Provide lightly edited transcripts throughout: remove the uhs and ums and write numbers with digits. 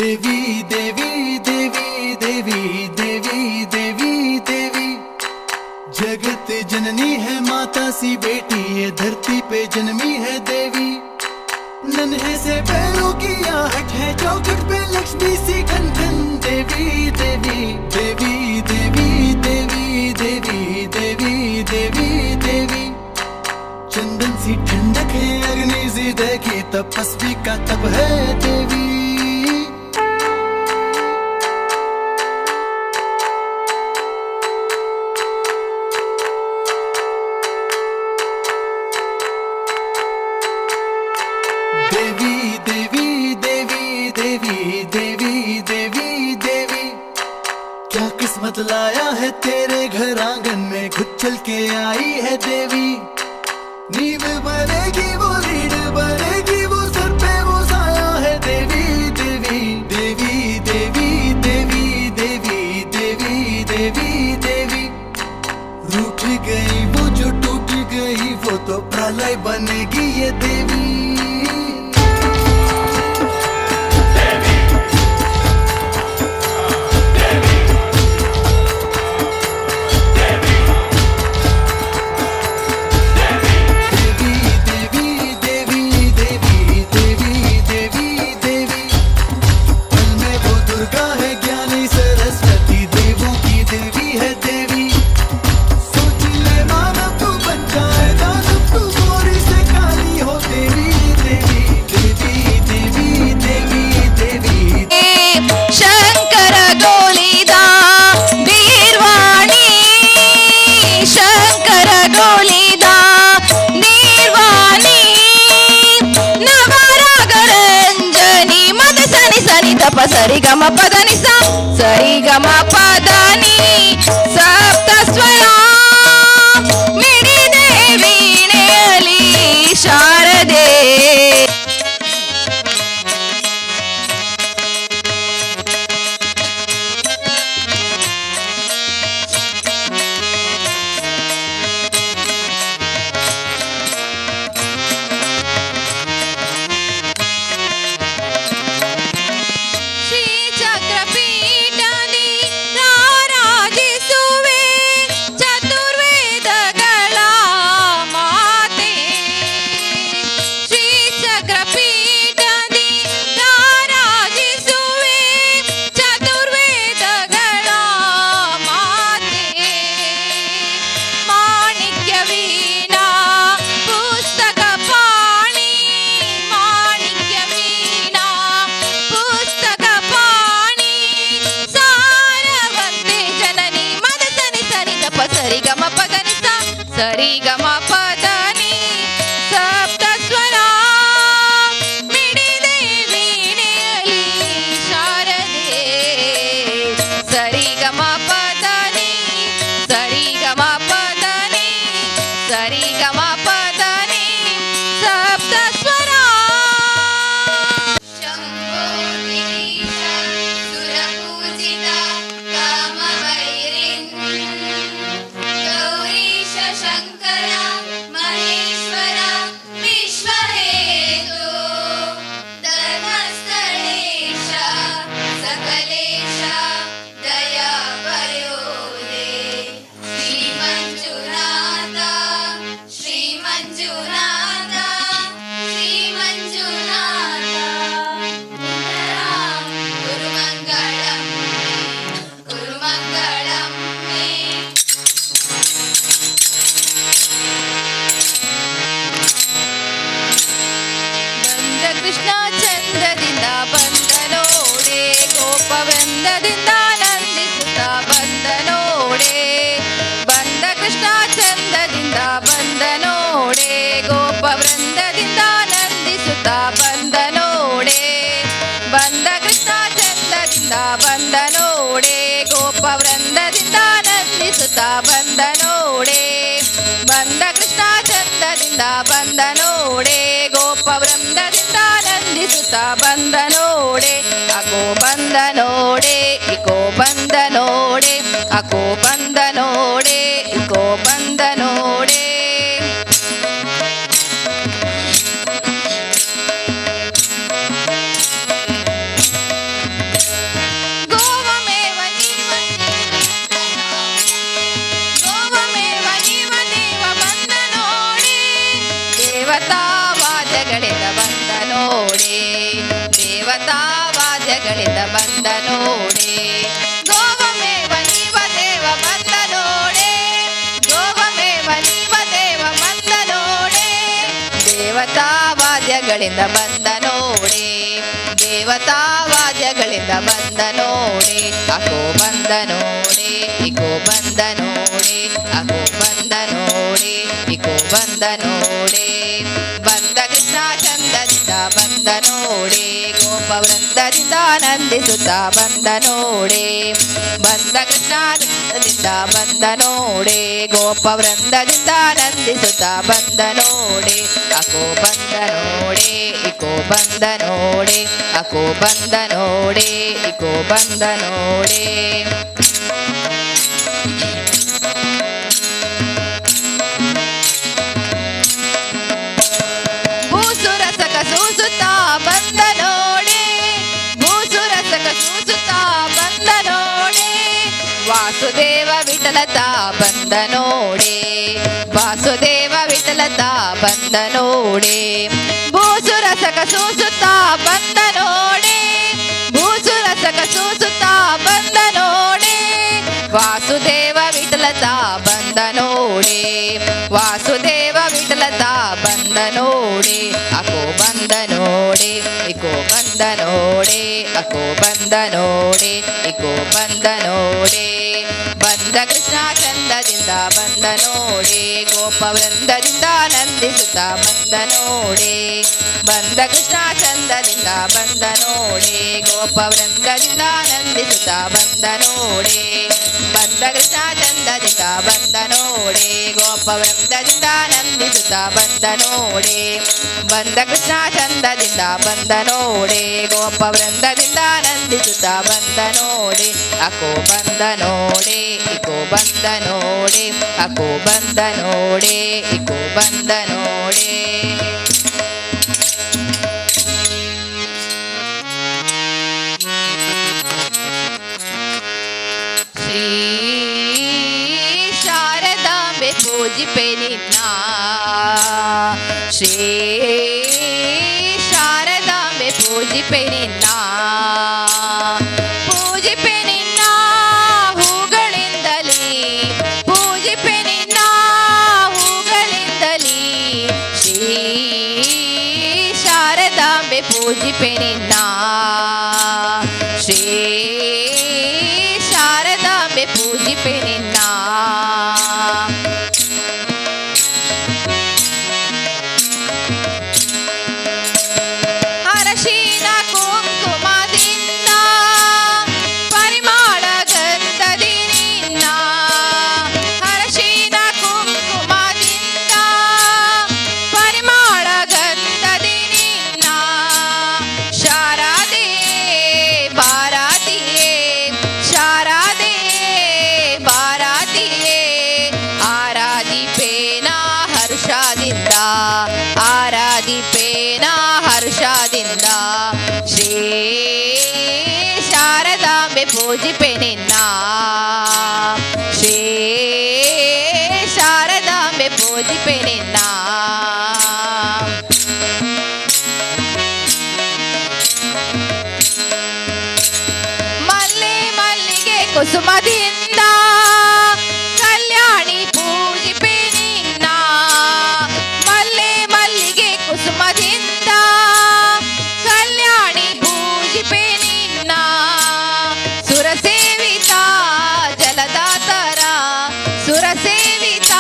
देवी देवी देवी देवी देवी देवी देवी जगत जननी है, माता सी बेटी ये धरती पे जन्मी है देवी। नन्हे से पैरों की आहट है चौखट पे लक्ष्मी सी खनखन देवी देवी देवी देवी देवी देवी देवी देवी देवी। चंदन सी ठंडक है अग्नि सी देखी तपस्वी का तप है देवी। देवी देवी देवी देवी देवी देवी देवी क्या किस्मत लाया है तेरे घर आंगन में खुद चल के आई है देवी। नींव बनेगी वो रीढ़ बनेगी वो सर पे वो साया है देवी देवी देवी देवी देवी देवी देवी देवी देवी। रूठ गई वो जो टूट गई वो तो प्रलय बनेगी ये देवी। सरी गम पदनी सा सरी गम पदनी सप्त स्वरा मिड़ी देवी नेली शारदे। सरी गम पदनी सप्त स्वरा मिड़ी देवी नेली शारदे। सरी गम पदनी सरी गम पदनी सरी गम पदनी सप्त स्वरा। शंभो गिरीशा सुरपूजिता कामवैरिन् शंकरा महेश्वरा विश्वहेतु धर्मस्थलेशा सकलेशा दयावयोदे। श्रीमंजुनाथा श्रीमंजुनाथा श्रीमंजुनाथा गुरुमंगलम गुरुमंगलम मे। ಕೃಷ್ಣ ಚಂದದಿಂದ ಬಂದ ನೋಡೆ ಗೋಪವೃಂದದಿಂದ ಆನಂದಿಸುತ್ತ ಬಂದ ನೋಡೆ ಬಂದ ಕೃಷ್ಣ ಚಂದದಿಂದ ಬಂದ ನೋಡೆ ಗೋಪವೃಂದದಿಂದ ಆನಂದಿಸುತ್ತ ಬಂದ ನೋಡೆ ಬಂದ ಕೃಷ್ಣ ಚಂದದಿಂದ ಬಂದ ನೋಡೆ ಗೋಪವೃಂದದಿಂದ ಆನಂದಿಸುತ್ತ ಬಂದ ನೋಡೆ ಬಂದ ಕೃಷ್ಣ ಚಂದದಿಂದ ಬಂದ ನೋಡೆ ಗೋಪವೃಂದದಿಂದ ಆನಂದಿಸುತ್ತ ಬಂದ ನೋಡೆ ಅಕೋ ಬಂದ ನೋಡೆ ಇಕೋ ಬಂದ ನೋಡೆ ಅಕೋ ಬಂದ ನೋಡೆ ಇಕೋ ಬಂದ ನೋಡೆ। ವಾದ್ಯಗಳಿಂದ ಬಂದ ನೋಡೆ ಗೋವಮೇವ ನೀವ ದೇವ ಬಂದ ನೋಡೆ ಗೋವಮೇವ ನೀವ ದೇವ ಬಂದ ನೋಡೆ ದೇವತಾ ವಾದ್ಯಗಳಿಂದ ಬಂದ ನೋಡೆ ದೇವತಾ ವಾದ್ಯಗಳಿಂದ ಬಂದ ನೋಡೆ ಅಕೋ ಬಂದ ನೋಡೆ ಇಕೋ ಬಂದ ನೋಡೆ ಅಕೋ ಬಂದ ನೋಡೆ ಇಕೋ ಬಂದ ನೋಡೆ ಬಂದ ಕೃಷ್ಣ ಚಂದದಿಂದ ಬಂದ ನೋಡೆ ಗೋಪ ವೃಂದದಿಂದ ಆನಂದಿಸುತ್ತ ಬಂದ ನೋಡೆ ಬಂದ ಕೃಷ್ಣ ಚಂದದಿಂದ ಬಂದ ನೋಡೆ ಗೋಪ ವೃಂದದಿಂದ ಆನಂದಿಸುತ್ತ ಬಂದ ನೋಡೆ ಅಕೋ ಬಂದ ನೋಡೆ ಇಕೋ ಬಂದ ನೋಡೆ ಅಕೋ ಬಂದ ನೋಡೆ ಇಕೋ ಬಂದ ನೋಡೆ ಭೂಸುರಸಕ ಸೂಸುತ್ತಾ ಬಂದ ನೋಡೆ ಭೂಸುರಸಕ ಸೂಸುತ್ತಾ ಬಂದ ನೋಡೆ ವಾಸುದೇವ ವಿಠಲತಾ ಬಂದ ನೋಡೆ ವಾಸುದೇವ ವಿಠಲತಾ ಬಂದ ನೋಡೆ ಭೂಸುರಸಕ ಸೂಸುತ್ತಾ ಬಂದ ನೋಡೆ ಭೂಸುರಸಕ ಸೂಸುತ್ತಾ ಬಂದ ನೋಡೆ ವಾಸುದೇವ ವಿಠಲತಾ ಬಂದ ನೋಡೆ ವಾಸುದೇವ ವಿಠಲತಾ ಬಂದ ನೋಡೆ ಅಕೋ ಬಂದ ನೋಡೆ ಇಕೋ ಬಂದ ನೋಡೆ ಅಕೋ ಬಂದ ನೋಡೆ ಇಕೋ ಬಂದ ನೋಡೆ ಬಂದ ಕೃಷ್ಣ ಚಂದದಿಂದ ಬಂದ ನೋಡೆ ಗೋಪ ವೃಂದದಿಂದ ಆನಂದಿಸುತ್ತ ಬಂದ ನೋಡೆ ಬಂದ ಕೃಷ್ಣ ಚಂದದಿಂದ ಬಂದ ನೋಡೆ ಗೋಪ ವೃಂದದಿಂದ ಆನಂದಿಸುತ್ತ ಬಂದ ನೋಡೆ ಬಂದ ಕೃಷ್ಣ ಚಂದದಿಂದ ಬಂದ ನೋಡೆ ಗೋಪ ವೃಂದದಿಂದ ಆನಂದಿಸುತ್ತ ಬಂದ ನೋಡೆ ಬಂದ ಕೃಷ್ಣ ಚಂದದಿಂದ ಬಂದ ನೋಡೆ ಗೋಪ ವೃಂದದಿಂದ ಆನಂದಿಸುತ್ತ ಬಂದ ನೋಡೆ ಅಕೋ ಬಂದ ನೋಡೆ ಇಕೋ ಬಂದ ನೋಡೆ ಅಕೋ ಬಂದ ನೋಡೆ ಇಕೋ ಬಂದ ನೋಡೆ ಶ್ರೀ ಶಾರದಾಂಬೆ ಪೂಜಿಪೆ ನಿನ್ನ ಶ್ರೀ ಶಾರದಾಂಬೆ ಪೂಜಿಪೆ ನಿನ್ನ ಪೂಜಿಪೆ ನಿನ್ನ ಹೂಗಳಿಂದಲೇ ಪೂಜಿಪೆ ನಿನ್ನ ಹೂಗಳಿಂದಲೇ ಶ್ರೀ ಶಾರದಾಂಬೆ ಪೂಜಿಪೆ ನಿನ್ನ ಶ್ರೀ ಶಾರದಾಂಬೆ ಪೂಜಿಪೆ ನಿನ್ನ ಅರಶಿನ ಕುಂಕುಮದಿಂದ ಪರಿಮಳ ಗಂಧದಿ ನಿನ್ನ ಅರಶಿನ ಕುಂಕುಮದಿಂದ ಪರಿಮಳ ಗಂಧದಿ ನಿನ್ನ ಶಾರದೆ ಬಾರಾತಿಯೇ ಶಾರದೆ ಬಾರಾತಿಯೇ ಆರಾಧಿಪೇನ ಹರ್ಷದಿಂದ ಆರಾಧಿಪೇನ ಹರ್ಷದಿಂದ ಶ್ರೀ ಶಾರದಾಂಬೆ ಪೂಜಿಪೆ ನಿನ್ನ ಶ್ರೀ ಶಾರದಾಂಬೆ ಪೂಜಿಪೆ ನಿನ್ನ ಮಲ್ಲೆ ಮಲ್ಲಿಗೆ ಕುಸುಮದಿಂದ ಕಲ್ಯಾಣಿ ಪೂಜಿಪೆ ನಿನ್ನ ಮಲ್ಲೆ ಮಲ್ಲಿಗೆ ಕುಸುಮದಿಂದ ಕಲ್ಯಾಣಿ ಪೂಜಿಪೆ ನಿನ್ನ ಸುರಸೇವಿತ ಜಲದಾತರ ಸುರಸೇವಿತ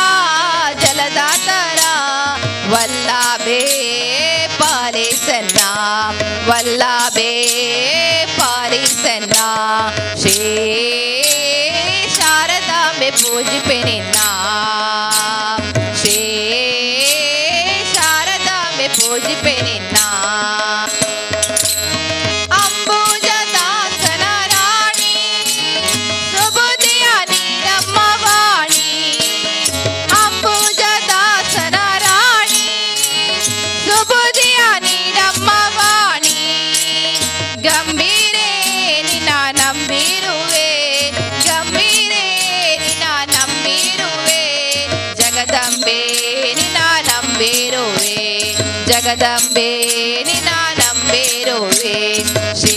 ಜಲದಾತರ ವಲ್ಲಭೆ ಪಾಲಿಸನ್ನ ವಲ್ಲಭೆ ಪಾಲಿಸನ್ನ ಶ್ರೀ ಶಾರದಾಂಬೆ ಪೂಜಿಪೆ ನಿನ್ನ ಶ್ರೀ ಶಾರದಾಂಬೆ ಪೂಜಿಪೆ ನಿನ್ನ ಅಂಬುಜದಾಸನ ರಾಣಿ ಸುಬುದಿಯ ನೀರಮ್ಮ ವಾಣಿ ಅಂಬುಜದಾಸನ ರಾಣಿ ಸುಬುದಿಯ ನೀರಮ್ಮ ವಾಣಿ ಗಂಭೀರೆ ನಿನ್ನ ನಂಬಿರುವೆ ಗಂಭೀರೆ ನಿನ್ನ ನಂಬಿರುವೆ ಜಗದಂಬೆ ನಿನ್ನ ನಂಬಿರುವೆ ಜಗದಂಬೆ ನಿನ್ನ ನಂಬಿರುವೆ ಶ್ರೀ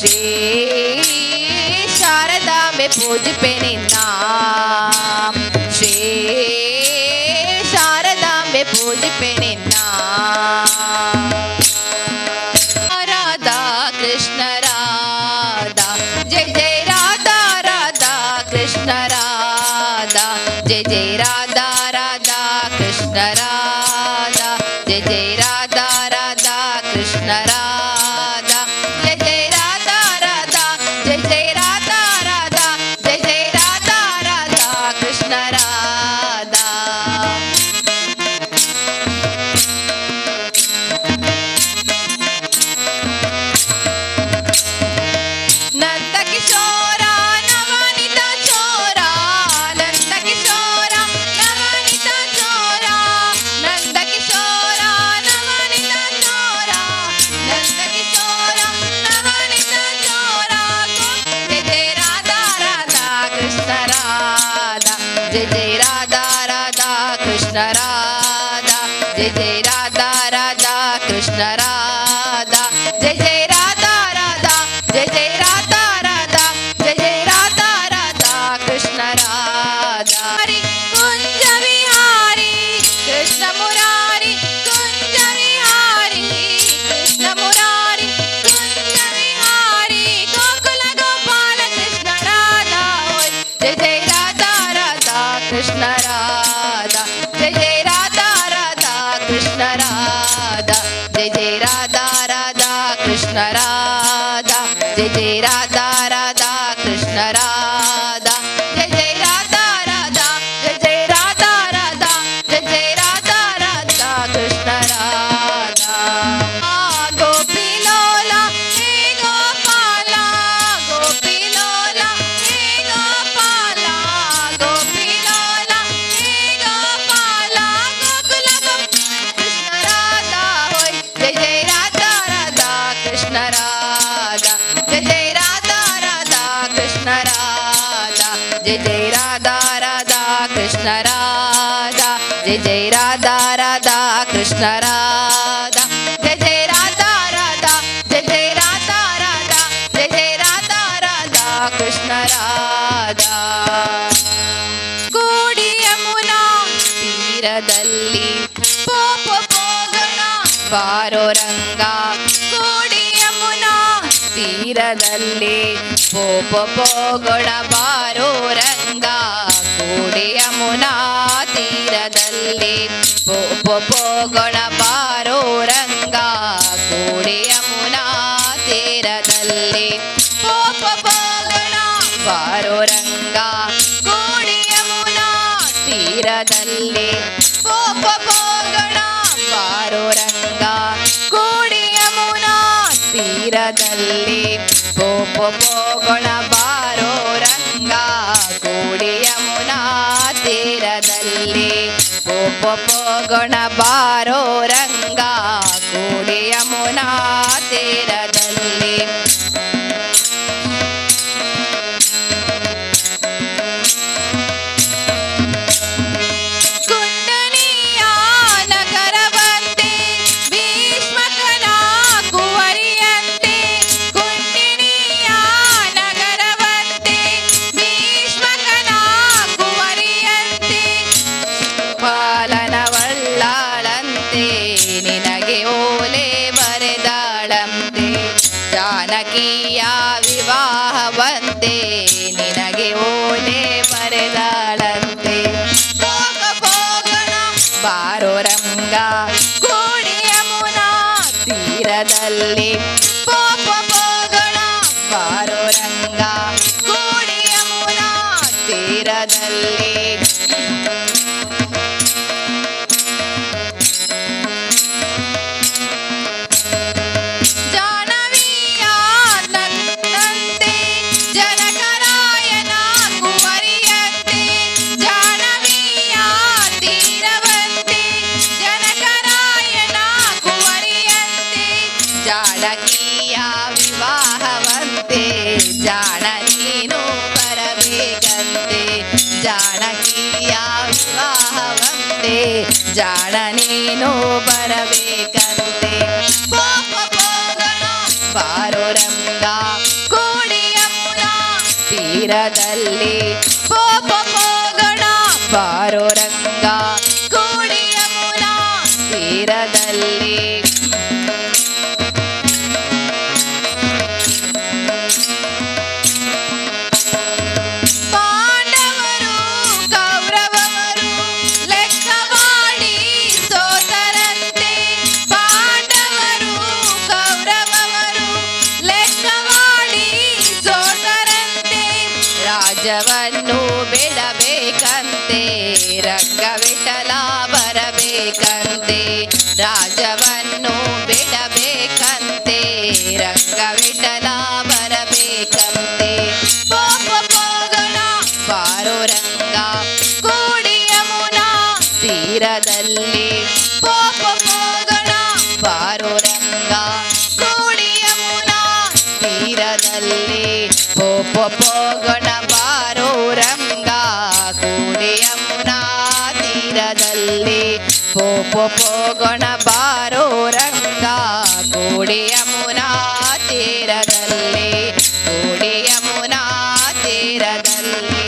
ಶ್ರೀ ಶಾರದಾಂಬೆ ಪೂಜಿಪೆ ನಿನ್ನ ಶ್ರೀ ಶಾರದಾಂಬೆ ಪೂಜಿಪೆ ನಿನ್ನ ರಾಧಾ ಕೃಷ್ಣ ರಾಧಾ ಜಯ ಜಯ ರಾಧಾ ರಾಧಾ ಕೃಷ್ಣ ರಾಧಾ ಜಯ ಜಯ ರಾಧಾ ರಾಧಾ ಕೃಷ್ಣ ರಾಧಾ ಜಯ ಜಯ ರಾಧಾ ರಾಧಾ ಕೃಷ್ಣ ರಾಧಾ ಜಯ ಜಯ ರಾಧಾ ರಾಧಾ ಜಯ ಜಯ ರಾಧಾ ರಾಧಾ ಜಯ ಜಯ ರಾಧಾ ರಾಧಾ ಕೃಷ್ಣ ರಾಧಾ ನಂದ ಕಿಶೋರ ನವನಿತ ಚೋರ ನಂದ ಕಿಶೋರ ನವನಿತ ಚೋರ ನಂದ ಕಿಶೋರ ನವನಿತ ಚೋರ ನಂದ ಕಿಶೋರ ನವನಿತ ಚೋರ ಜಯ ಜಯ ರಾಧಾ ರಾಧಾ ಕೃಷ್ಣ ರಾಧಾ ಜಯ ಜಯ ರಾಧಾ ರಾಧಾ ಕೃಷ್ಣ ರಾಧಾ ಜಯ ಜಯ ರಾಧಾ ರಾಧಾ ಕೃಷ್ಣ ರಾಧಾ ಜಯ ಜಯ ರಾಧಾ ರಾಧಾ ಜಯ ಜಯ ರಾಧಾ ರಾಧಾ ಜಯ ಜಯ ರಾಧಾ ರಾಧಾ ಕೃಷ್ಣ ರಾಧಾ ಹರಿ ಕುಂಜ ವಿಹಾರಿ ಕೃಷ್ಣ ಮುರಾರಿ ಕುಂಜ ವಿಹಾರಿ ಕೃಷ್ಣ ಮುರಾರಿ ಕುಂಜ ವಿಹಾರಿ ಗೋಕುಲ ಗೋಪಾಲ ಕೃಷ್ಣ ರಾಧಾ ಓಯ್ ಜಯ ಜಯ ರಾಧಾ ರಾಧಾ ಕೃಷ್ಣ ರಾಧಾ ಜಯ ಜಯ ರಾಧಾ ರಾಧಾ ಕೃಷ್ಣ ರಾಧಾ ಜಯ ಜಯ ರಾಧಾ ರಾಧಾ ಕೃಷ್ಣ ರಾಧಾ ಜಯ ಜಯ ರಾಧಾ ರಾಧಾ ಕೃಷ್ಣ ರಾಧಾ ಜಯ ಜಯ ರಾಧಾ ರಾಧಾ ಜಯ ಜಯ ರಾಧಾ ರಾಧಾ ಜಯ ಜಯ ರಾಧಾ ರಾಧಾ ಕೃಷ್ಣ ರಾಧಾ ಗೋಪಿ ಲೋಲ ಹೇ ಗೋಪಾಲ ಗೋಪಿ ಲೋಲ ಹೇ ಗೋಪಾಲ ಗೋಪಿ ಲೋಲ ಹೇ ಗೋಪಾಲ ಗೋಕುಲ ಗೋಪಾಲ ಕೃಷ್ಣ ರಾಧಾ ಹೋಯ್ ಜಯ ಜಯ ರಾಧಾ ರಾಧಾ ಕೃಷ್ಣ ರಾಧಾ ಜಯ ಜಯ ರಾಧಾ ರಾಧಾ ಕೃಷ್ಣ ರಾಧಾ ಜಯ ಜಯ ರಾಧಾ ರಾಧಾ ಕೃಷ್ಣ ರಾಧಾ ಜಯ ಜಯ ರಾಧಾ ರಾಧಾ ಕೃಷ್ಣ ರಾಧಾ ಜಯ ಜಯ ರಾಧಾ ರಾಧಾ ಜಯ ಜಯ ರಾಧಾ ರಾಧಾ ಜಯ ಜಯ ರಾಧಾ ರಾಧಾ ಕೃಷ್ಣ ರಾಧಾ ಕೋಡಿ ಯಮುನಾ ತೀರದಲ್ಲಿ ಪೋಪ ಪೋಗಣ ಬಾರೋ ರಂಗ ಕೋಡಿ ಯಮುನಾ ತೀರದಲ್ಲಿ ಪೋಪ ಪೋಗಣ ಬಾರೋ ರಂಗ ಕೋಡಿ ಯಮುನಾ ತೀರದಲ್ಲಿ ಪೋಪ ಪೋಗಣ ಬಾರೋ ರಂಗ ಕೋಡಿ ಯಮುನಾ ತೀರದಲ್ಲಿ ಪೋಪ ಪೋಗಣ ಬಾರೋ ರಂಗ ಕೋಡಿ ಯಮುನಾ ತೀರದಲ್ಲಿ ಪೋಪ ಪೋಗಣ ಬಾರೋ ರಂಗ ಕೋಡಿ ಯಮುನಾ ತೀರದಲ್ಲಿ ಪೋಪ ಪೋಗಣ ಬಾರೋ ರಂಗ ಕೋಡಿ ಯಮುನಾ ತೀರದಲ್ಲಿ ಪೋಪ ಪೋಗಣ ಬಾರೋ ರಂಗ ಕೋಡಿ ಯಮುನಾ ತೀರದಲ್ಲಿ ಕುಂಡನಿಯ ನಗರವಂತೆ ಭೀಷ್ಮಕನ ಕುವರಿಯಂತೆ ಕುಂಡನಿಯ ನಗರವಂತೆ ಭೀಷ್ಮಕನ ಕುವರಿಯಂತೆ ಪಾಲನವಳ್ಳಾಳಂತೆ ನಿನಗೆ ಓಲೆ ಬರೆದಾಳಂತೆ ಜಾನಕಿಯ ವಿವಾಹವಂತೆ ನಿನಗೆ ಓಲೆ ಬರೆದಾಳಂತೆ ಪೋಗ ಪೋಗಣ ಬಾರೋ ರಂಗ ಕೋಡಿ ಯಮುನಾ ತೀರದಲ್ಲಿ ಪೋಪ ಪೋಗಣ ಬಾರೋ ರಂಗ ಕೋಡಿ ಯಮುನಾ ತೀರದಲ್ಲಿ ಜಾನವಿಯ ನನ್ನಂತೆ ಜನಕರಾಯನ ಕುವರಿಯಂತೆ ಜಾನವಿಯ ತೀರವಂತೆ ಜನಕರಾಯನ ಕುವರಿಯಂತೆ ಜಾನಕಿಯ ವಿವಾಹವಂತೆ ಜಾಣ ನೀನು ಬರಬೇಕಂತೆ ಜಾನಕಿಯ ವಿವಾಹವಂತೆ ಜಾಣ ನೀನು ಬರಬೇಕಂತೆ ಪೋಪ ಪೋಗಣ ಬಾರೋ ರಂಗ ತೀರದಲ್ಲಿ ಹೋಗೋಣ ಬಾರೋ ರಂಗ ಕೂಡಿ ಯಮುನಾ ತೀರದಲ್ಲಿ. ಪಾಂಡವರು ಕೌರವರು ಲೆಕ್ಕ ಮಾಡಿ ಸೋತರಂತೆ. ಪಾಂಡವರು ಕೌರವರು ಲೆಕ್ಕ ಮಾಡಿ ಸೋತರಂತೆ. ರಾಜವನ್ನು ಬಿಡಬೇಕಂತೆ ರಂಗವಿಠಲ ಬರಬೇಕಂತೆ. ರಾಜವನ್ನು ಬಿಡಬೇಕಂತೆ ರಂಗವಿಠಲ ಬರಬೇಕಂತೆ. ಹೋಗೋಣ ಬಾರೋ ರಂಗ ಕೂಡಿ ಯಮುನಾ ತೀರದಲ್ಲಿ. ಹೋಗೋಣ ಬಾರೋ ರಂಗ ಕೂಡಿ ಯಮುನಾ ತೀರದಲ್ಲಿ. ಹೋಗೋಣ ಬಾರೋ ರಂಗ ಕೂಡಿ ಯಮುನಾ ತೀರದಲ್ಲಿ. ಹೋಗೋಣ ಬಾರೋ ರಂಗ ಕೂಡಿ ಯಮುನಾ ತೀರದಲ್ಲಿ. ಕೂಡಿ ಯಮುನಾ ತೀರದಲ್ಲಿ.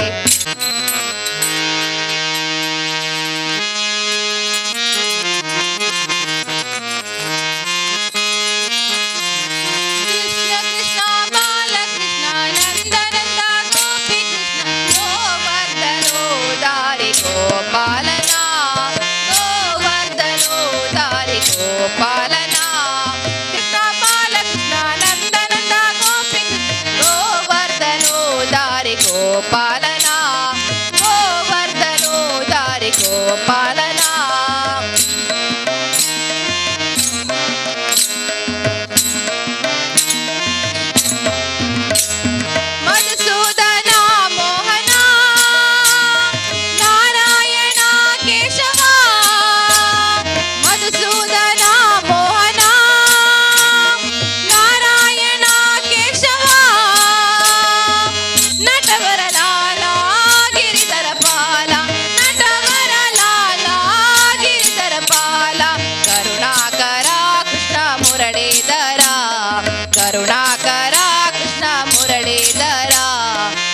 ಕೃಷ್ಣ ಕೃಷ್ಣ ಬಾಲಕೃಷ್ಣ ನಂದ ನಂದ ಗೋಪಿ ಕೃಷ್ಣ ಗೋವರ್ಧನೋ ದಾರಿ ಗೋಪಾಲನ. ಗೋವರ್ಧನೋ ದಾರಿ ಗೋಪಾಲನ. ಕೃಷ್ಣ ಬಾಲಕೃಷ್ಣ ನಂದ ನಂದ ಗೋಪಿ ಕೃಷ್ಣ ಗೋವರ್ಧನೋ ದಾರಿ ಗೋಪಾಲನ. ಗೋವರ್ಧನೋ ದಾರಿ ಗೋಪಾಲನ. ಮಧುಸೂದನ ಮೋಹನ ನಾರಾಯಣ ಕೇಶವ. ಮಧುಸೂದನ ಮೋಹನ ನಾರಾಯಣ ಕೇಶವ. ನಟವರ ಲಾಲ ಗಿರಿಧರ ಪಾಲ. ನಟವರ ಲಾಲ ಗಿರಿಧರ ಪಾಲ. ಕರುಣಾಕರ ಕೃಷ್ಣ ಮುರಳೀಧರ. ಕರುಣಾಕರ ಕೃಷ್ಣ ಮುರಳೀಧರ.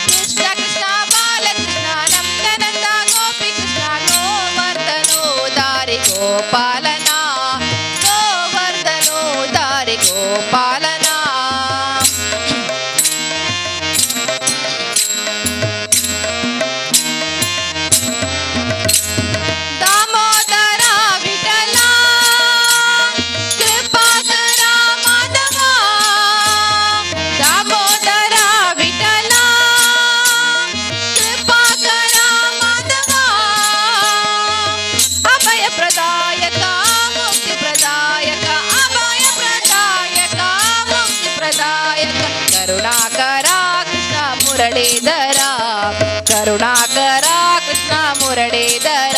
ಕೃಷ್ಣ ಕೃಷ್ಣ ಬಾಲಕೃಷ್ಣ ನಂದ ನಂದ ಗೋಪಿ ಕೃಷ್ಣ ಗೋವರ್ಧನೋ ದಾರಿ ಗೋಪಾಲನ. ಗೋವರ್ಧನೋ ದಾರಿ ಗೋಪಾಲನ. ದಾಮೋದರ ವಿಠಲ ಕೃಪಾಕರ ಮಾಧವ. ದಾಮೋದರ ವಿಠಲ ಕೃಪಾಕರ ಮಾಧವ. ಅಭಯ ಪ್ರದಾಯಕ ಮುಕ್ತಿ ಪ್ರದಾಯಕ. ಅಭಯ ಪ್ರದಾಯಕ ಮುಕ್ತಿ ಪ್ರದಾಯಕ. ಕರುಣಾಕರ ಕೃಷ್ಣ ಮುರಳೀಧರ. ಕರುಣಾಕರ ಕೃಷ್ಣ ಮುರಳೀಧರ.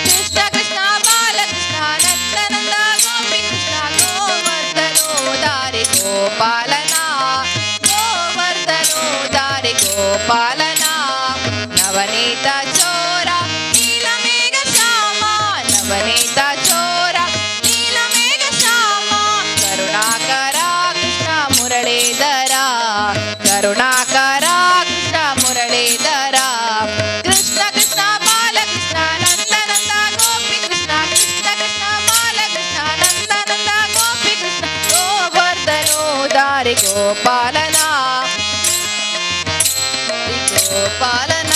ಕೃಷ್ಣ ಕೃಷ್ಣ ಬಾಲಕೃಷ್ಣ ನಂದ ನಂದ ಗೋಪಿ ಕೃಷ್ಣ ಗೋವರ್ಧನೋ ದಾರಿ ಗೋಪಾಲನ. ಗೋವರ್ಧನೋ ದಾರಿ ಗೋಪಾಲನ. ನವನೀತ ಚೋರ ನೀಲಮೇಘ ಶ್ಯಾಮ. ನವನೀತ ಚೋರ ನೀಲಮೇಘ ಶ್ಯಾಮ. ಕರುಣಾಕರ ಕೃಷ್ಣ ಮುರಳೀಧರ. ಕರುಣಾಕರ ಕೃಷ್ಣ ಮುರಳೀಧರ. ಕೃಷ್ಣ ಕೃಷ್ಣ ಬಾಲಕೃಷ್ಣ ನಂದ ನಂದ ಗೋಪಿ ಕೃಷ್ಣ. ಕೃಷ್ಣ ಕೃಷ್ಣ ಬಾಲಕೃಷ್ಣ ನಂದ ನಂದ ಗೋಪಿ ಕೃಷ್ಣ ಗೋವರ್ಧನೋ ದಾರಿ ಗೋಪಾಲನ. ಗೋಪಾಲನ.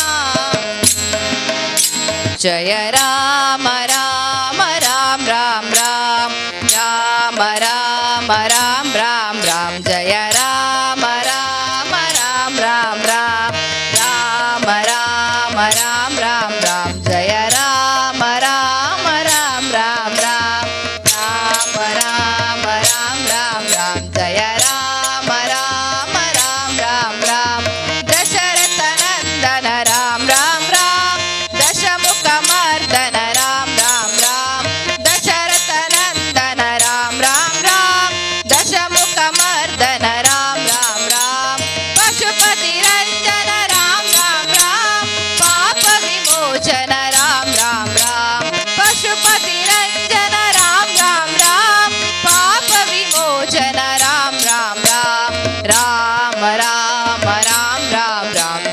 ಜಯ ರಾಮ ರಾಮ ರಾಮ ರಾಮ ರಾಮ. ರಾಮ ರಾಮ ರಾಮ ರಾಮ ರಾಮ. ಜಯ ರಾಮ ರಾಮ ರಾಮ ರಾಮ ರಾಮ. ರಾಮ ರಾಮ ರಾಮ ರಾಮ ರಾಮ. ಜಯ ರಾಮ ರಾಮ ರಾಮ ರಾಮ ರಾಮ. ರಾಮ ರಾಮ ರಾಮ ರಾಮ ರಾಮ. ಜಯ ರಾಮ ರಾಮ ರಾಮ ರಾಮ ರಾಮ. ದಶರಥ ನಂದನ ರಾಮ ರಾಮ ರಾಮ. ದಶಮುಖ ಮರ್ದನ ರಾಮ ರಾಮ ರಾಮ. ದಶರಥ ನಂದನ ರಾಮ ರಾಮ ರಾಮ. ದಶಮುಖ ಮರ್ದನ ರಾಮ ರಾಮ ರಾಮ. ಪಶುಪತಿ ರಂಜನ ರಾಮ ರಾಮ ರಾಮ. ಪಾಪ ವಿಮೋಚನ ರಾಮ ರಾಮ ರಾಮ. ಪಶುಪತಿ ರಂಜನ ರಾಮ ರಾಮ ರಾಮ. ಪಾಪ ವಿಮೋಚನ ರಾಮ ರಾಮ ರಾಮ. ರಾಮ ರಾಮ ರಾಮ ರಾಮ ರಾಮ.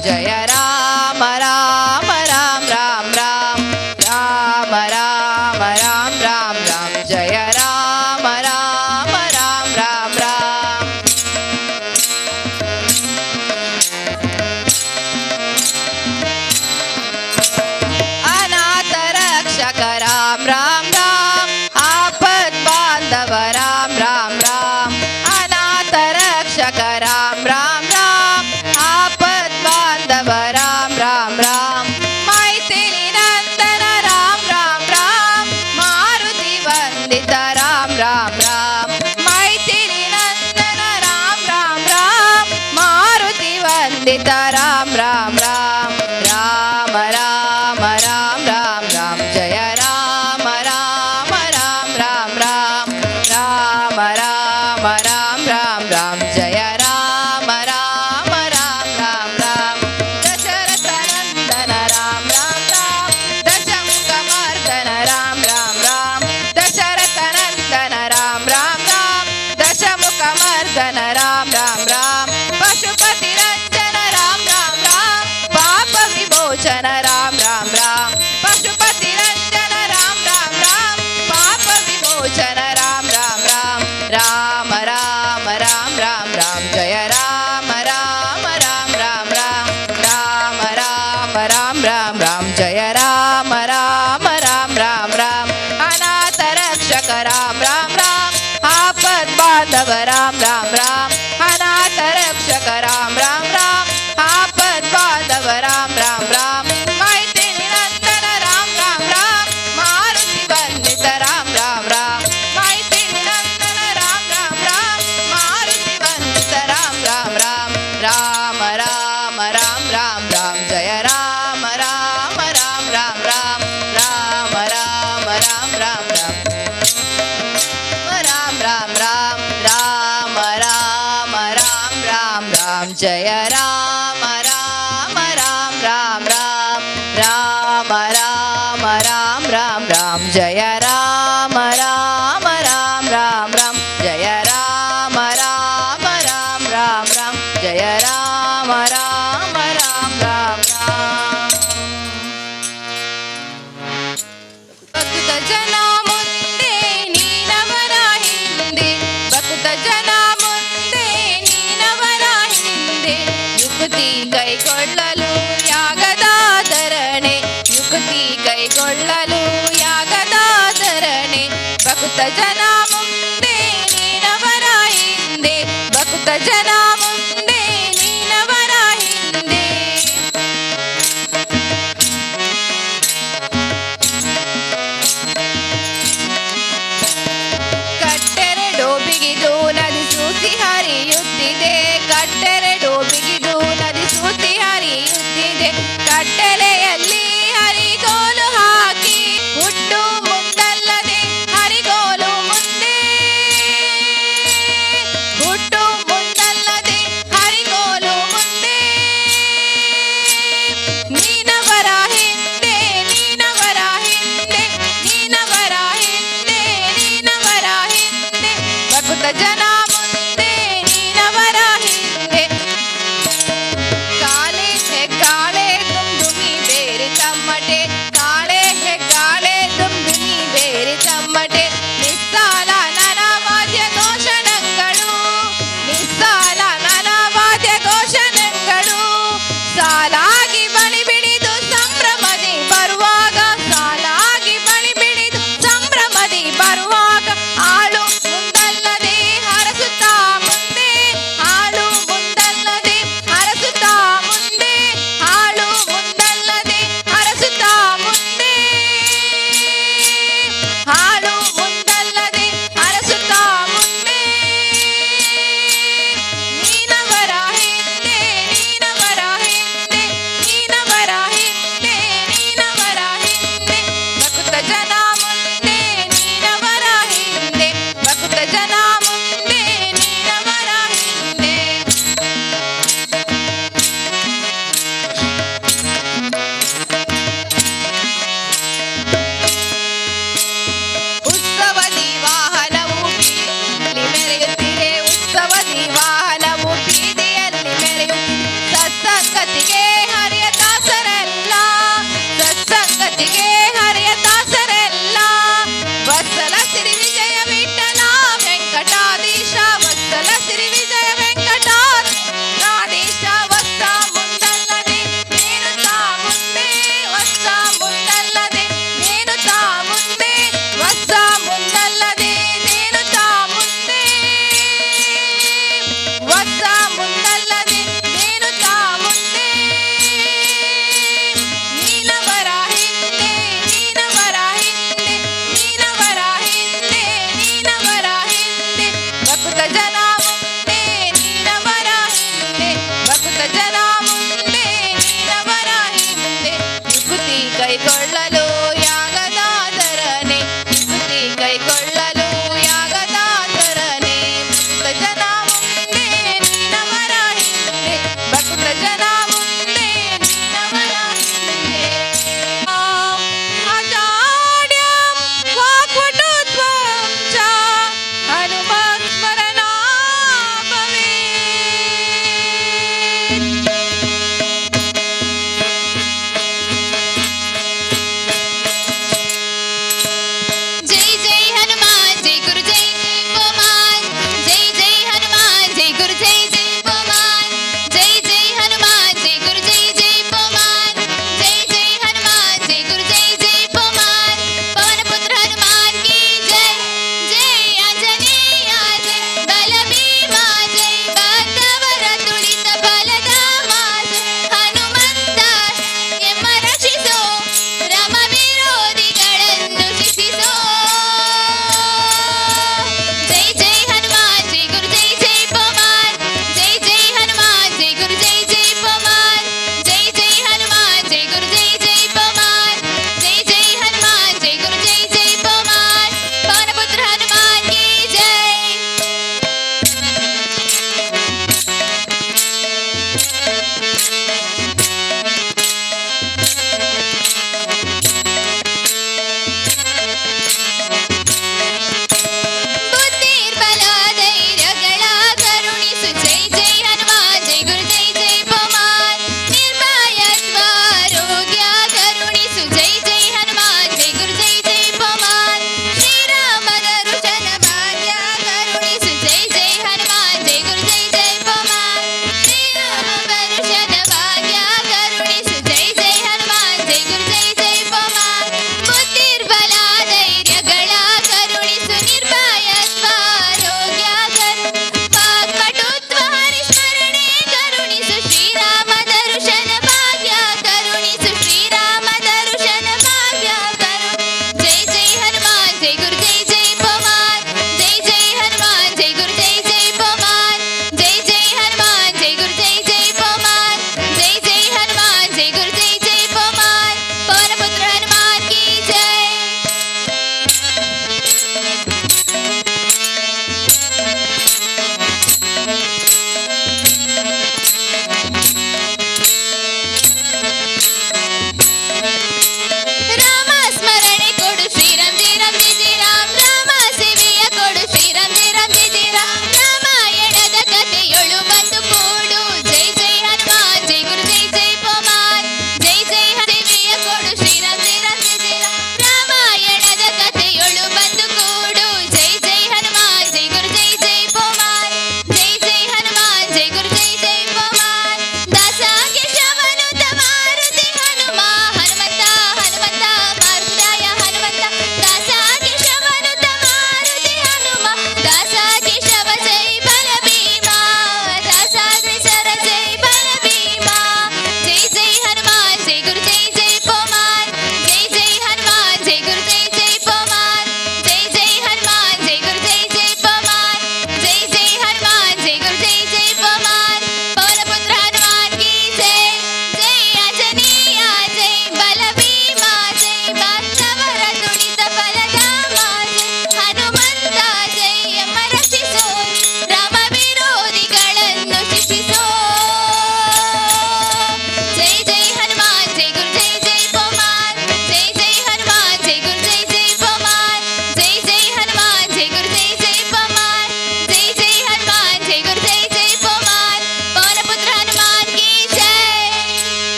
रक्षक राम राम राम आपद बांधव राम राम राम मैथिली नंदन राम राम राम मारुति वंदित राम राम राम मैथिली नंदन राम राम राम मारुति वंदित राम राम राम राम राम राम राम राम जय राम राम राम राम राम राम राम राम राम राम जय राम राम राम राम राम दशरथ नंदन राम राम राम दशमुख मर्दन राम राम राम दशरथ नंदन राम राम राम दशमुख मर्दन राम राम राम पशुपति रंजन राम राम राम पाप विमोचन राम राम राम पशुपति रंजन राम राम राम पाप विमोचन राम राम राम राम राम राम राम राम जय राम राम राम राम राम राम राम राम राम राम जय राम राम राम राम राम अनाथ रक्षक राम राम राम आपद बांधव राम राम राम अनाथ रक्षक राम राम राम आपद बांधव राम राम राम मैथिली नंदन राम राम राम मारुति वंदित राम राम राम मैथिली नंदन राम राम राम मारुति वंदित राम राम राम राम राम राम राम राम जय राम राम राम राम राम राम राम राम राम राम राम राम राम राम राम राम राम राम जय राम राम राम राम राम राम राम राम राम राम जय राम राम राम राम राम जय राम राम राम राम राम जय राम राम राम राम राम ಭಕ್ತ ಜನ ಮುಂದೆ ನೀನವರ ಹಿಂದೆ ಭಕ್ತ ಜನ ಮುಂದೆ ನೀನವರ ಹಿಂದೆ ಯುಕ್ತಿ ಕೈಗೊಳ್ಳಲು ಯಾಗದಾಧರಣೆ ಯುಕ್ತಿ ಕೈಗೊಳ್ಳಲು ಯಾಗದಾಧರಣೆ ಭಕ್ತ ಜನ ಮುಂದೆ ನೀನವರ ಹಿಂದೆ ಭಕ್ತ ಜನ ಮುಂದೆ ನೀನವರ ಹಿಂದೆ ಕಟ್ಟೆರಡು ಬಿಗಿದು ನದಿ ಸೂಸಿ ಹರಿಯುತ್ತಿದೆ ಕಟ್ಟೆರಡು ಬಿಗಿದು ನದಿ ಸೂಸಿ ಹರಿಯುತ್ತಿದೆ ಕಟ್ಟೆಲೆಯಲ್ಲಿ ಹರಿಗೋಲು ಹಾಕಿ ಹುಟ್ಟು ಮುಂದಲ್ಲದೆ ಹರಿಗೋಲು ಮುಂದೆ ಹುಟ್ಟು ಮುಂದಲ್ಲದೆ ಹರಿಗೋಲು ಮುಂದೆ ನೀನವರ ಹಿಂದೆ ನೀನವರ ಹಿಂದೆ ನೀನವರ ಹಿಂದೆ ನೀನವರ ಹಿಂದೆ ಭಕ್ತ ಜನ ಮುಂದೆ ನೀನವರ ಹಿಂದೆ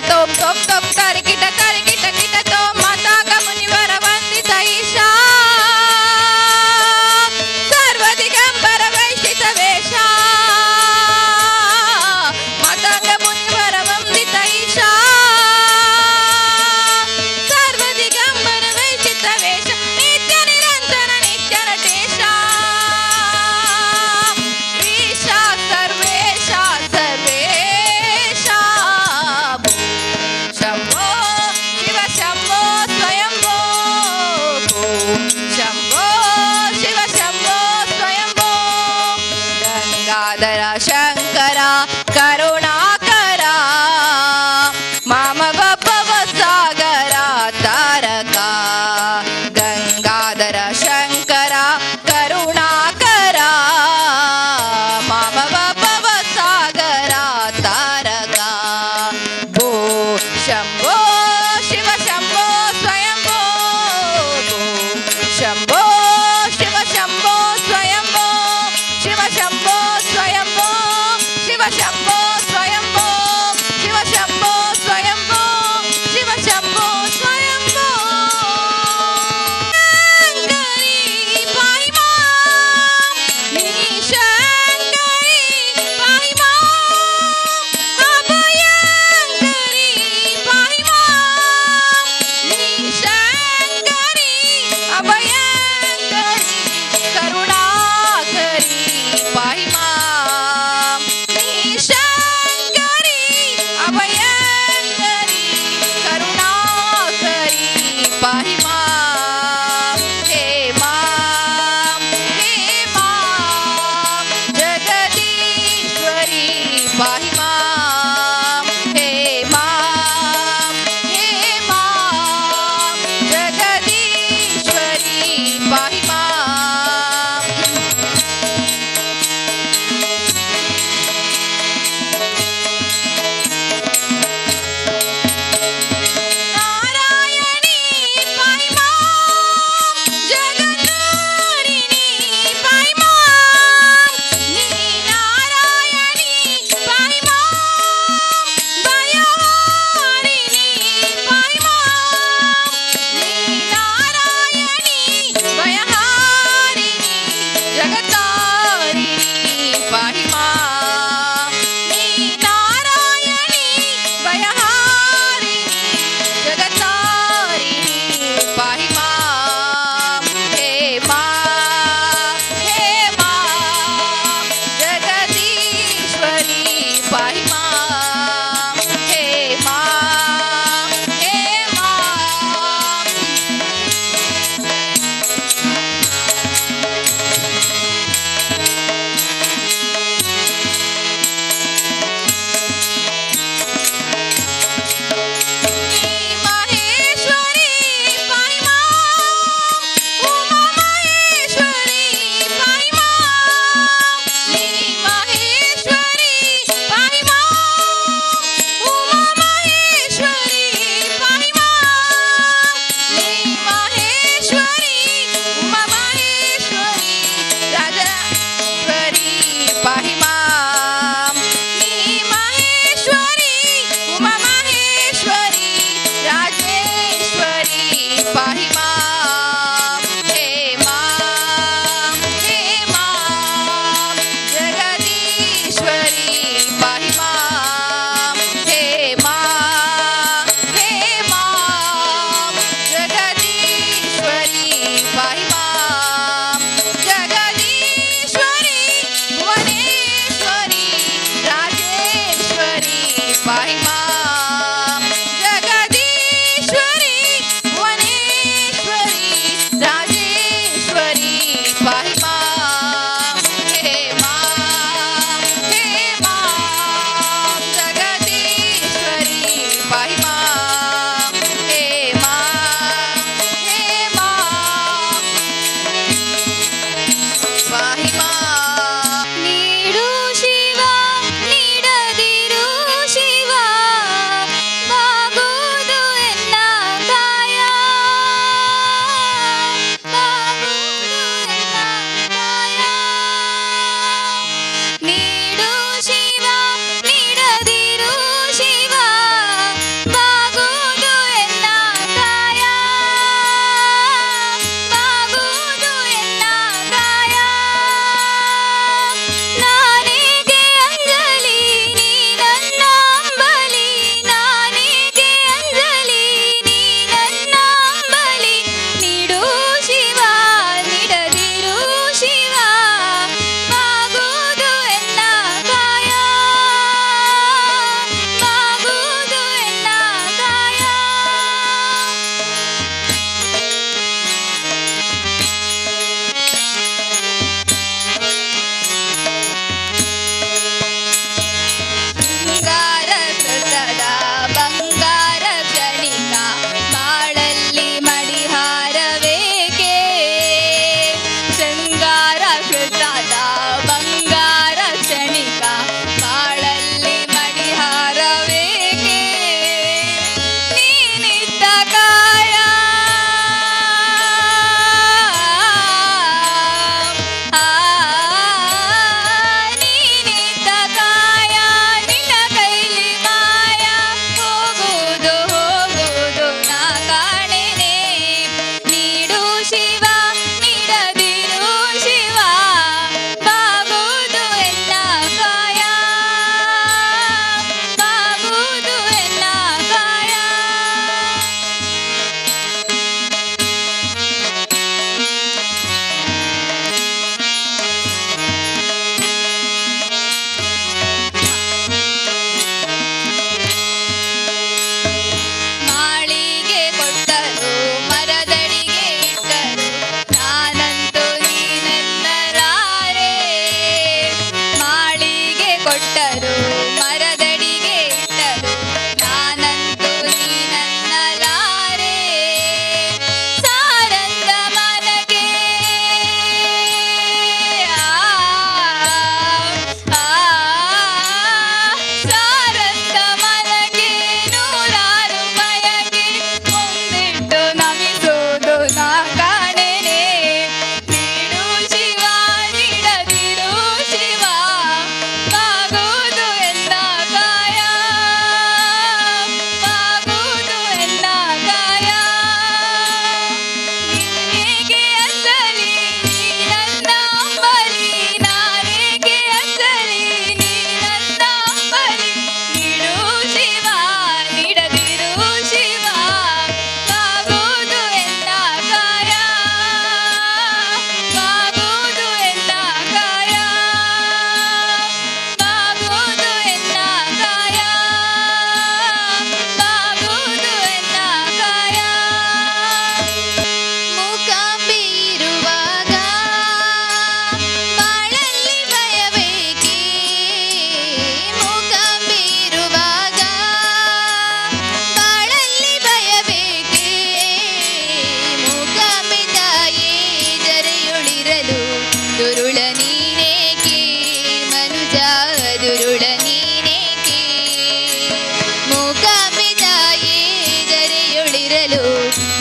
Tom tom tom tarikita tarikita kita tom mata kamunivara vandita isha sarvadikambara vaishita vesha mata kamunivara vandita isha Shambho Shiva Shambho Swayambho Shambho Shiva Shambho Swayambho Shiva Shambho Swayambho Shiva Shambho Swayambho Shiva Shambho Swayambho Shiva Shambho Swayambho Shankari ಪಾಹಿ ಮಾಂ ನೀ ಶಂಕರಿ ಪಾಹಿ ಮಾಂ ಅಭಯಂಕರಿ ಪಾಹಿ ಮಾಂ ನೀ ಶಂಕರಿ ಅಭಯಂಕರಿ ಕರುಣಾಕರಿ ಪಾಹಿ ಮಾಂ ನೀ ಶಂಕರಿ ಅಭಯಂಕರಿ ಕರುಣಾಕರಿ ಪಾಹಿ ಮಾಂ ಹೇ ಮಾಂ ಜಗದೀಶ್ವರಿ ಪಾಹಿ ಮಾಂ ಹೇ ಮಾಂ ಜಗದೀಶ್ವರಿ ಪಾಹಿ ಮಾಂ ನಾರಾಯಣಿ ಪಾಹಿ ಮಾಂ ಜಗನ್ಮೋಹಿನಿ ಪಾಹಿ ಮಾಂ ನೀ ನಾರಾಯಣಿ ಪಾಹಿ ಮಾಂ ಭಯಹಾರಿಣಿ ಪಾಹಿ ಮಾಂ ನೀ ನಾರಾಯಣಿ ಭಯಹಾರಿಣಿ ಜಗತ್ತಾರಿಣಿ ಪಾಹಿ ಮಾಂ ನೀ ನಾರಾಯಣಿ ಭಯಹಾರಿಣಿ ಜಗತ್ತಾರಿಣಿ ಪಾಹಿ ಮಾಂ ಹೇ ಮಾಂ ಜಗದೀಶ್ವರಿ ಪಾಹಿ ಮಾಂ ಹೇ ಮಾಂ ಮಹೇಶ್ವರಿ ಪಾಹಿ ಮಾಂ ಉಮಾ ಮಹೇಶ್ವರಿ ಪಾಹಿ ಮಾಂ ನೀ ಮಹೇಶ್ವರಿ ಪಾಹಿ ಮಾಂ ಉಮಾ ಮಹೇಶ್ವರಿ ಪಾಹಿ ಮಾಂ ನೀ ಮಹೇಶ್ವರಿ ಉಮಾ ಮಹೇಶ್ವರಿ ರಾಜೇಶ್ವರಿ ಪಾಹಿ ಮಾಂ ನೀ ಮಹೇಶ್ವರಿ ಉಮಾ ಮಹೇಶ್ವರಿ ರಾಜೇಶ್ವರಿ ಪಾಹಿ ಮಾಂ ಹೇ ಮಾಂ ಜಗದೀಶ್ವರಿ ಪಾಹಿ ಮಾಂ ಹೇ ಮಾಂ ಜಗದೀಶ್ವರಿ ಪಾಹಿ ಮಾಂ ಜಗದೀಶ್ವರಿ ಭುವನೇಶ್ವರಿ ರಾಜೇಶ್ವರಿ ಪಾಹಿ ಮಾಂ ಜಗದೀಶ್ವರಿ ಭುವನೇಶ್ವರಿ ರಾಜೇಶ್ವರಿ ಪಾಹಿ ಮಾಂ ಹೇ ಮಾಂ ಜಗದೀಶ್ವರಿ ಪಾಹಿ ಮಾಂ ಹೇ ಮಾಂ ಪಾಹಿ ಮಾಂ ನೀಡು ಶಿವ ನೀಡದಿರು ಶಿವ ಬಾಗುವುದು ಎನ್ನ ಕಾಯ ಬಾಗುವುದು ಎನ್ನ ಕಾಯ ನೀಡು ಶಿವ ನೀಡದಿರು ಶಿವ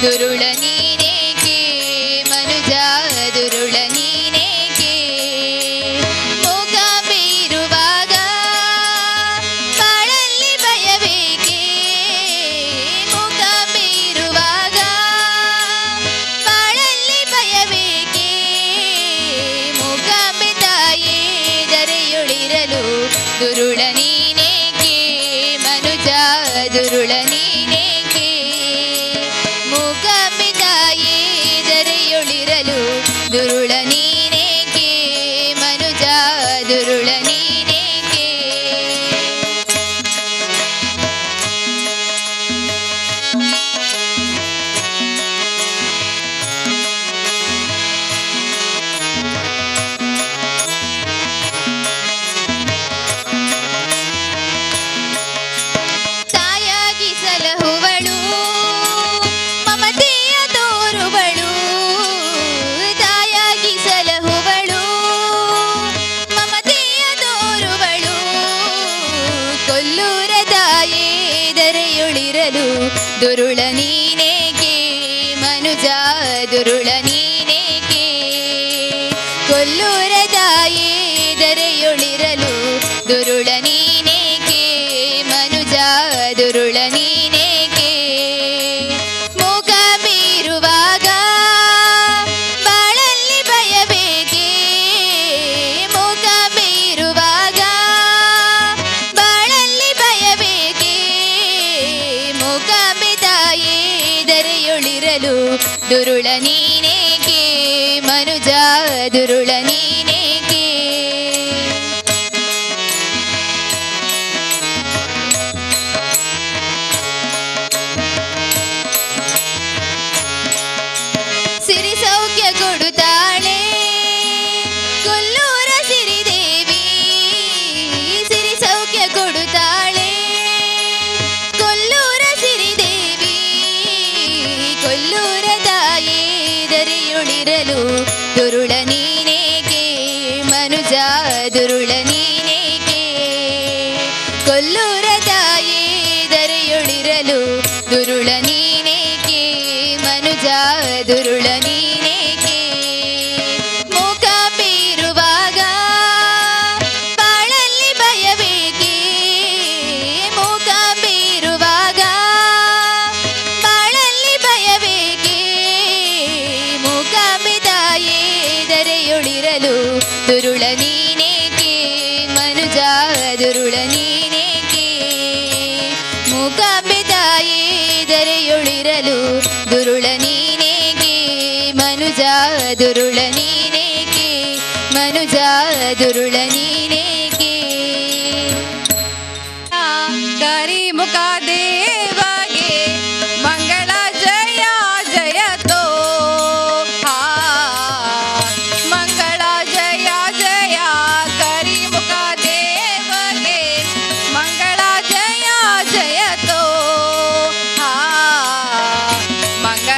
ದುರುಳ ನೀನೇಕೆ ಮನುಜ ದುರುಳ ನೀನೇಕೆ ಮೂಕಾಂಬೆ ಇರುವಾಗ ಬಾಳಲ್ಲಿ ಭಯಬೇಕೆ ಮೂಕಾಂಬೆ ಇರುವಾಗ ಬಾಳಲ್ಲಿ ಭಯಬೇಕೆ ಮೂಕಾಂಬೆ ತಾಯೇ ಧರೆಯೊಳಿರಲು ದುರುಳ ನೀನೇಕೆ ಮನುಜ ದುರುಳ ನೀನೇಕೆ ಮೂಕಾಂಬೆ ತಾಯೇ ಧರೆಯೊಳಿರಲು ದುರುಳ ನೀನೇಕೆ ಮನುಜ ದುರುಳ ನೀನೇಕೆ ತಾಯಾಗಿ ಸಲಹುವಳು ಮಮತೆಯ ತೋರುವಳು ತಾಯಾಗಿ ಸಲಹುವಳು ಮಮತೆಯ ತೋರುವಳು ಕೊಲ್ಲೂರ ತಾಯೇ ಧರೆಯೊಳಿರಲು ದುರುಳ ನೀನೇಕೆ ಮನುಜ ದುರುಳ ನೀನೇಕೆ ಕೊಲ್ಲೂರ ತಾಯೇ ಧರೆಯೊಳಿರಲು ದುರುಳ ನೀನೇಕೆ ಮನುಜ ದುರುಳ ನೀನೇಕೆ ಮೂಕಾಂಬೆ ಇರುವಾಗ ಬಾಳಲ್ಲಿ ಭಯಬೇಕೆ ಮೂಕಾಂಬೆ ಇರುವಾಗ ಬಾಳಲ್ಲಿ ಭಯಬೇಕೆ ಮೂಕಾಂಬೆ ತಾಯೇ ಧರೆಯೊಳಿರಲು ದುರುಳ ನೀನೇಕೆ ಮನುಜ ದುರುಳ ನೀನೇಕೆ ಸಿರಿ ಸೌಖ್ಯ ಕೊಡುತ್ತಾಳೆ ಕೊಲ್ಲೂರ ಸಿರಿದೇವಿ ಸಿರಿ ಸೌಖ್ಯ ಕೊಡುತ್ತಾಳೆ ಕೊಲ್ಲೂರ ಸಿರಿದೇವಿ ಕೊಲ್ಲೂರ ತಾಯೇ ಧರೆಯೊಳಿರಲು ದುರುಳ ನೀನೇಕೆ ಮನುಜ ದುರುಳ ನೀನೇಕೆ ಕೊಲ್ಲೂರ ತಾಯೇ ಧರೆಯೊಳಿರಲು ದುರುಳ ನೀನೇಕೆ ಮನುಜ ದುರುಳ ನೀನೇಕೆ ಮೂಕಾಂಬೆ ಇರುವಾಗ ಬಾಳಲ್ಲಿ ಭಯಬೇಕೆ ಮೂಕಾಂಬೆ ಇರುವಾಗ ಬಾಳಲ್ಲಿ ಭಯಬೇಕೆ ಮೂಕಾಂಬೆ ತಾಯೇ ಧರೆಯೊಳಿರಲು ದುರುಳ ನೀನೇಕೆ ಮನುಜ ದುರುಳ ನೀನೇಕೆ ಮೂಕಾಂಬೆ ತಾಯೇ ಧರೆಯೊಳಿರಲು ದುರುಳ ನೀನೇಕೆ ಮನುಜ ದುರುಳ ನೀನೇಕೆ ಮನುಜ ದುರುಳ ನೀನೇಕೆ ಕರಿಮುಖ ದೇವಗೆ ಮಂಗಳ ಜಯ ಜಯತೋ ಆ ಮಂಗಳ ಜಯ ಜಯ ಕರಿಮುಖ ದೇವಗೆ ಮಂಗಳ ಜಯ ಜಯತೋ ಆ ಮಂಗಳ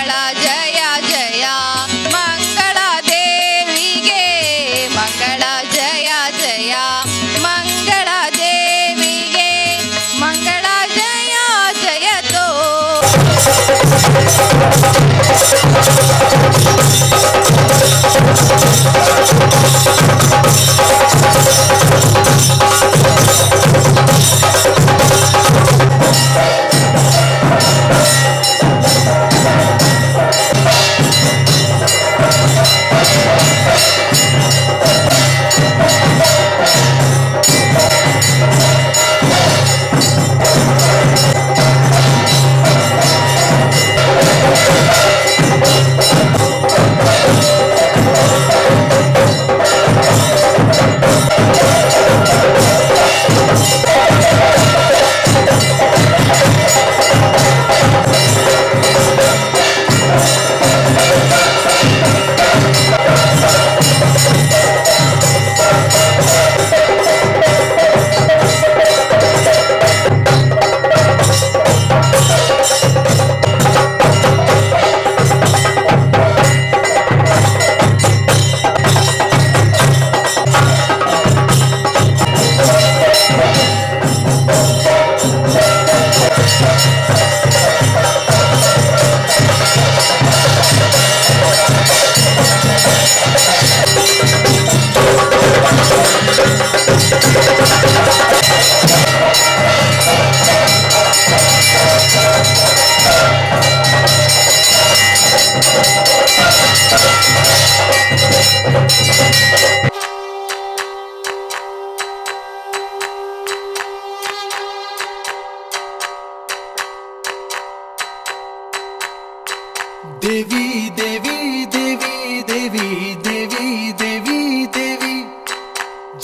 देवी देवी देवी देवी देवी देवी देवी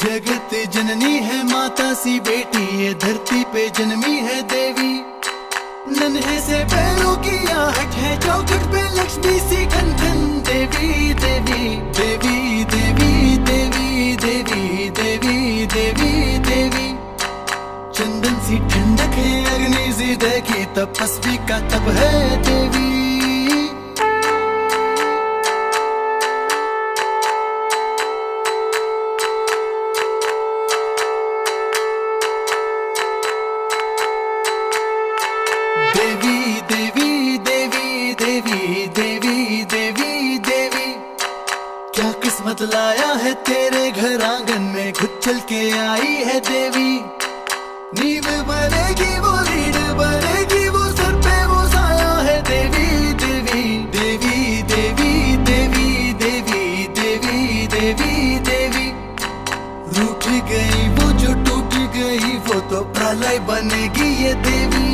जगत जननी है माता सी बेटी ये धरती पे जन्मी है देवी नन्हे से पैरों की आहट है चौखट पे लक्ष्मी सी खन खन देवी देवी देवी देवी देवी देवी देवी देवी देवी चंदन सी ठंडक है अग्नि सी देखी तपस्वी का तप है देवी देवी देवी देवी देवी देवी देवी देवी क्या किस्मत लाया है तेरे घर आंगन में खुद चल के आई है देवी नींव बनेगी वो लीड बनेगी वो सर पे वो साया है देवी देवी देवी देवी देवी देवी देवी देवी देवी रूठ गई वो जो टूट गई वो तो प्रलय बनेगी ये देवी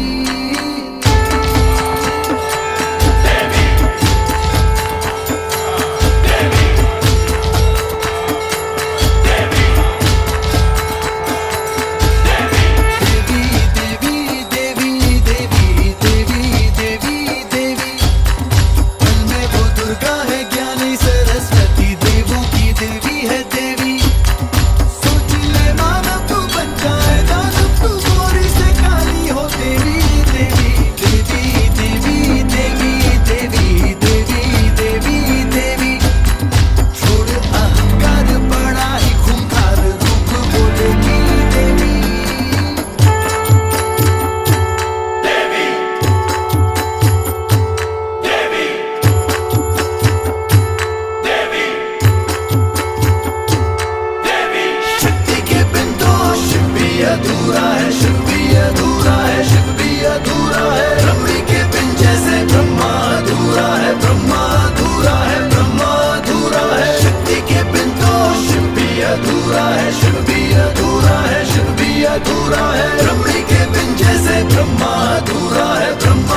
अधूरा है शिव भी अधूरा है शिव भी अधूरा है रमणी के बिन जैसे ब्रह्मा अधूरा है ब्रह्मा अधूरा है ब्रह्मा अधूरा है शक्ति के बिन तो शिव भी अधूरा है शिव भी अधूरा है शिव भी अधूरा है रमणी के बिन जैसे ब्रह्मा अधूरा है ब्रह्मा